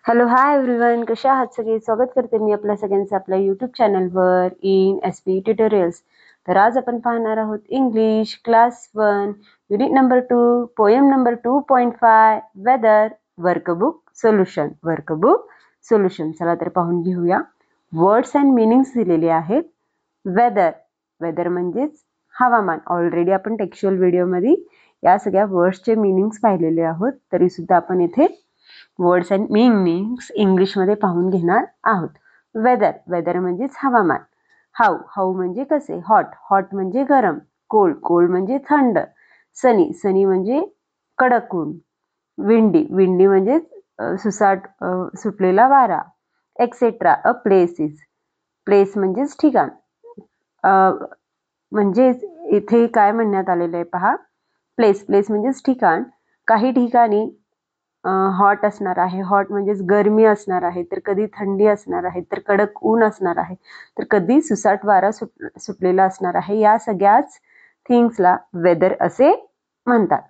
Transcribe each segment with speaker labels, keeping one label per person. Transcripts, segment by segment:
Speaker 1: Hello hi everyone, कशा आहात सगळे. स्वागत करते मी आपल्या सगळ्यांचं आपल्या यूट्यूब चॅनलवर इन एस पी ट्युटोरियल्स. तर आज आपण पाहणार आहोत English class 1 unit number 2 poem number 2.5 weather workbook solution. चला तर पाहून घेऊया. वर्ड्स अँड मिनिंग्स दिलेले आहेत. वेदर म्हणजेच हवामान. ऑलरेडी आपण टेक्स्च्युअल व्हिडिओमध्ये या सगळ्या वर्ड्सचे मिनिंग्स पाहिलेले आहोत, तरी सुद्धा आपण इथे वर्ड्स अँड मिनिंग्स इंग्लिशमध्ये पाहून घेणार आहोत. वेदर म्हणजेच हवामान. हाऊ म्हणजे कसे. हॉट म्हणजे गरम. कोल्ड म्हणजे थंड. सनी म्हणजे कडक ऊन. विंडी म्हणजे सुटलेला वारा. एक्सेट्रा अ प्लेस म्हणजेच ठिकाण. म्हणजेच इथे काय म्हणण्यात आलेलं आहे पहा. प्लेस म्हणजेच ठिकाण. काही ठिकाणी हॉट असणार आहे. हॉट म्हणजेच गरमी असणार आहे, तर कधी थंडी असणार आहे, तर कडक ऊन असणार आहे, तर कधी सुसाट वारा सुटलेला असणार आहे. या सगळ्याच थिंग्सला वेदर असे म्हणतात.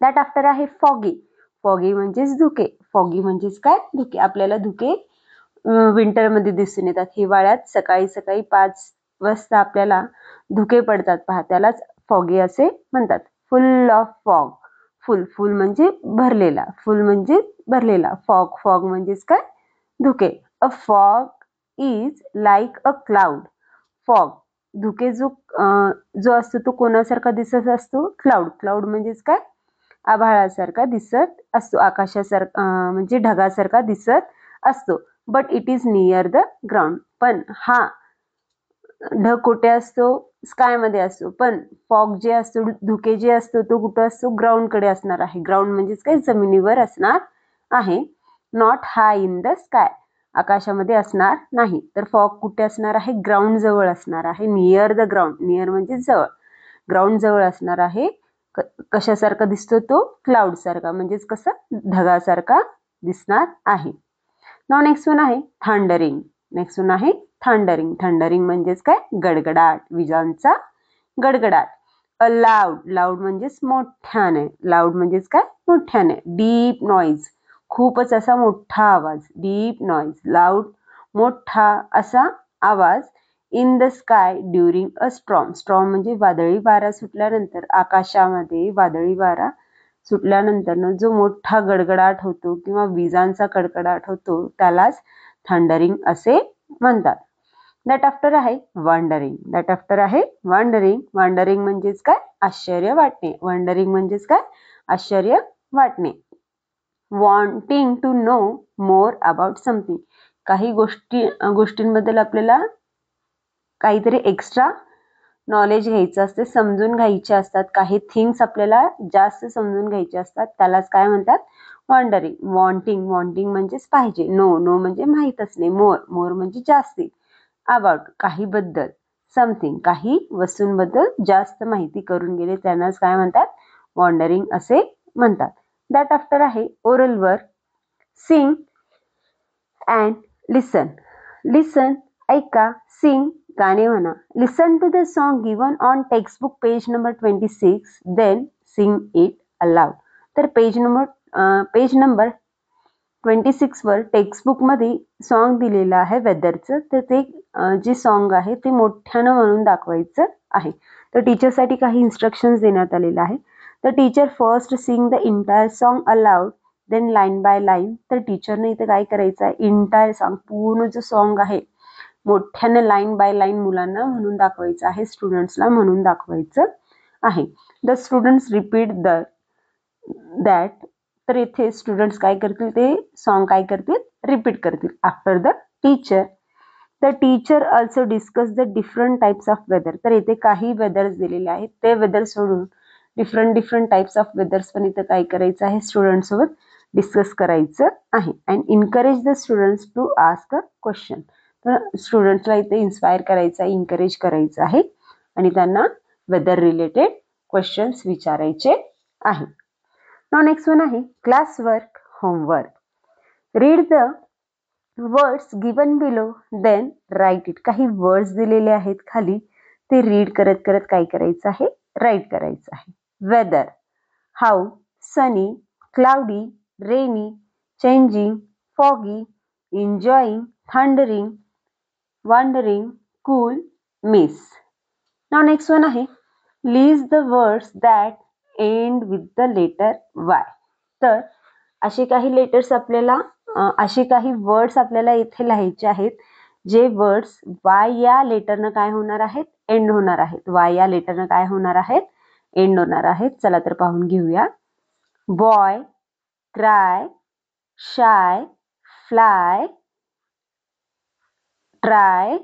Speaker 1: दॅट आफ्टर आहे फॉगी म्हणजेच धुके. फॉगी म्हणजेच काय, धुके. आपल्याला धुके विंटरमध्ये दिसून येतात. हिवाळ्यात सकाळी 5 वाजता आपल्याला धुके पडतात पहा, त्यालाच फॉगी असे म्हणतात. फुल ऑफ फॉग. फुल म्हणजे भरलेला. फॉग म्हणजेच काय, धुके. A fog is like a cloud. Fog धुके जो असतो तो कोणासारखा दिसत असतो. क्लाउड म्हणजेच काय, आभाळासारखा दिसत असतो. आकाशासारखा म्हणजे ढगासारखा दिसत असतो. But it is near the ground. पण हा ढग कुठे असतो, स्काय मध्ये असतो. पण फॉग जे असतो, धुके जे असतो, तो कुठे असतो, ग्राउंड कडे असणार आहे. ग्राउंड म्हणजेच काय, जमिनीवर असणार आहे. Not high in the sky. आकाशामध्ये असणार नाही. तर फॉग कुठे असणार आहे, ग्राउंड जवळ असणार आहे. Near the ground. नियर म्हणजे जवळ. ग्राउंड जवळ असणार आहे. कशासारखा दिसतो तो, क्लाउड सारखा. म्हणजेच कसं, ढगासारखा दिसणार आहे. नाउ नेक्स्ट वन आहे थंडरिंग. थंडरिंग म्हणजेच काय, गडगडाट, विजांचा गडगडाट. अ लाऊड म्हणजेच मोठ्याने. लाऊड म्हणजेच काय, मोठ्याने. डीप नॉइज, खूपच असा मोठा आवाज. डीप नॉइज, लाऊड, मोठा असा आवाज. In the sky during a storm म्हणजे वादळी वारा सुटल्यानंतर. आकाशामध्ये वादळी वारा सुटल्यानंतर जो मोठा गडगडाट होतो किंवा विजांचा कडकडाट होतो, त्यालाच थंडरिंग असे म्हणतात. दॅट आफ्टर आहे वंडरिंग. वंडरिंग म्हणजेच काय, आश्चर्य वाटणे. Wanting to know more about something. काही गोष्टींबद्दल आपल्याला काहीतरी एक्स्ट्रा नॉलेज घ्यायचं असते, समजून घ्यायचे असतात. काही थिंग्स आपल्याला जास्त समजून घ्यायचे असतात, त्यालाच काय म्हणतात, वॉन्डरिंग. वॉन्टिंग म्हणजेच पाहिजे. नो म्हणजे माहीत असणे. मोर म्हणजे जास्ती. अबाउट काही बद्दल. समथिंग काही वस्तूंबद्दल जास्त माहिती करून गेले, त्यांनाच काय म्हणतात, वॉन्डरिंग असे म्हणतात. दॅट आफ्टर आहे oral work. Sing and listen ऐका. सिंग गाणे म्हणा. Listen to the song given on textbook page number 26, then sing it aloud. तर पेज नंबर 26 वर टेक्स्टबुक मध्ये सॉन्ग दिलेलं आहे वेदरचं. तर ते जे सॉन्ग आहे ते मोठ्यानं म्हणून दाखवायचं आहे. तर टीचरसाठी काही इन्स्ट्रक्शन्स देण्यात आलेले आहे. तर teacher first sing the entire song aloud, then line by line. तर टीचरने इथे काय करायचं आहे, इंटायर सॉन्ग, पूर्ण जो सॉन्ग आहे, मोठ्यानं लाईन बाय लाईन मुलांना म्हणून दाखवायचं आहे, स्टुडंट्सला म्हणून दाखवायचं आहे. The students repeat that. तर इथे स्टुडंट्स काय करतील, ते सॉन्ग काय करतील, रिपीट करतील. After the teacher also discuss the different types of weather. तर इथे काही वेदर्स दिलेले आहेत, ते वेदर सोडून डिफरंट टाइप्स ऑफ वेदर्स पण इथे काय करायचं आहे, स्टुडंट सोबत डिस्कस करायचं आहे. And encourage the students to ask a question. तर स्टुडंट्सला इथे इन्स्पायर करायचं आहे, इनकरेज करायचं आहे आणि त्यांना वेदर रिलेटेड क्वेश्चन्स विचारायचे आहे. नाउ नेक्स्ट वन आहे class work, homework. Read the words given below, then write it. काही वर्ड्स दिलेले आहेत खाली, ते रीड करत काय करायचं आहे, राईट करायचं आहे. Weather, how, sunny, cloudy, rainy, changing, foggy, enjoying, thundering, wandering, cool, miss. Now next one आहे list the words that end with the letter Y. तर असे काही लेटर्स आपल्याला असे काही वर्ड्स आपल्याला इथे लिहायचे आहेत जे वर्ड्स वाय या लेटरनं काय होणार आहेत एंड होणार आहेत. वाय या लेटरनं काय होणार आहेत एंड होणार आहेत. चला तर पाहून घेऊया. Boy, cry, shy, fly, try,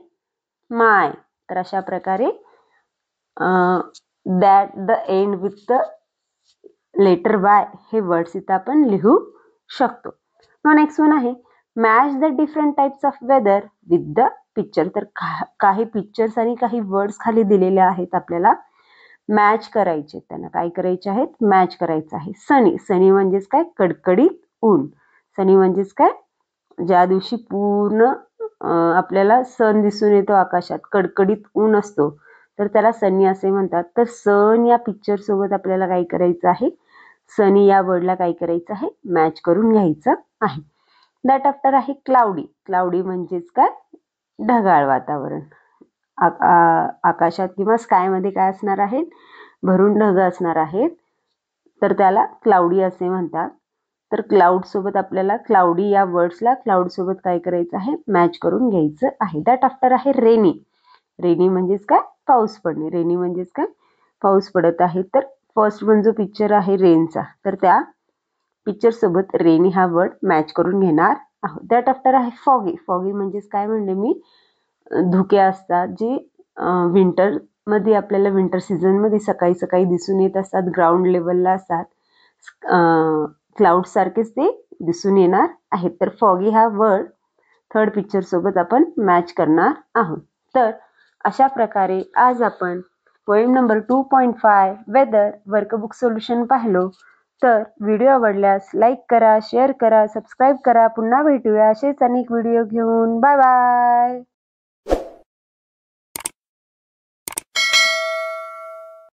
Speaker 1: my. तर अशा प्रकारे that the end with the letter Y हे वर्ड्स इथं आपण लिहू शकतो. मग नेक्स्ट वन आहे match the different types of weather with the picture. तर काही पिक्चर्स आणि काही वर्ड्स खाली दिलेले आहेत आपल्याला मॅच करायचे. त्यांना काय करायचे आहेत मॅच करायचं आहे. सनी, सनी म्हणजेच काय कडकडीत ऊन. सनी म्हणजेच काय ज्या दिवशी पूर्ण आपल्याला सन दिसून येतो आकाशात कडकडीत ऊन असतो तर त्याला सनी असे म्हणतात. तर सन या पिक्चर सोबत आपल्याला काय करायचं आहे सनी या वर्डला काय करायचं आहे मॅच करून घ्यायचं आहे. दॅट आफ्टर आहे क्लाउडी. क्लाउडी म्हणजेच काय ढगाळ वातावरण. आकाशात किंवा स्कायमध्ये काय असणार आहेत भरून ढग असणार आहेत तर त्याला क्लाउडी असे म्हणतात. तर क्लाउड सोबत आपल्याला क्लाउडी या वर्ड्सला क्लाउड सोबत काय करायचं आहे मॅच करून घ्यायचं आहे. दॅट आफ्टर आहे रेनी. रेनी म्हणजेच काय पाऊस पडणे. रेनी म्हणजेच काय पाऊस पडत आहे. तर फर्स्ट वन जो पिक्चर आहे रेनचा तर त्या पिक्चर सोबत रेनी हा वर्ड मॅच करून घेणार आहोत. दॅट आफ्टर आहे फॉगी. फॉगी म्हणजेच काय म्हणले मी धुके असतात जे विंटर मध्ये आपल्याला विंटर सीझन मध्ये सकाळी सकाळी दिसून येत असतात. ग्राउंड लेवलला असतात. क्लाउड सारखेच ते दिसून येणार आहेत. तर फॉगी हा वर्ड थर्ड पिक्चर सोबत आपण मॅच करणार आहोत. तर अशा प्रकारे आज आपण poem number 2.5 weather workbook solution पाहिलो. तर व्हिडिओ आवडल्यास लाईक करा, शेअर करा, सबस्क्राईब करा. पुन्हा भेटूया असेच अनेक व्हिडिओ घेऊन. Bye bye.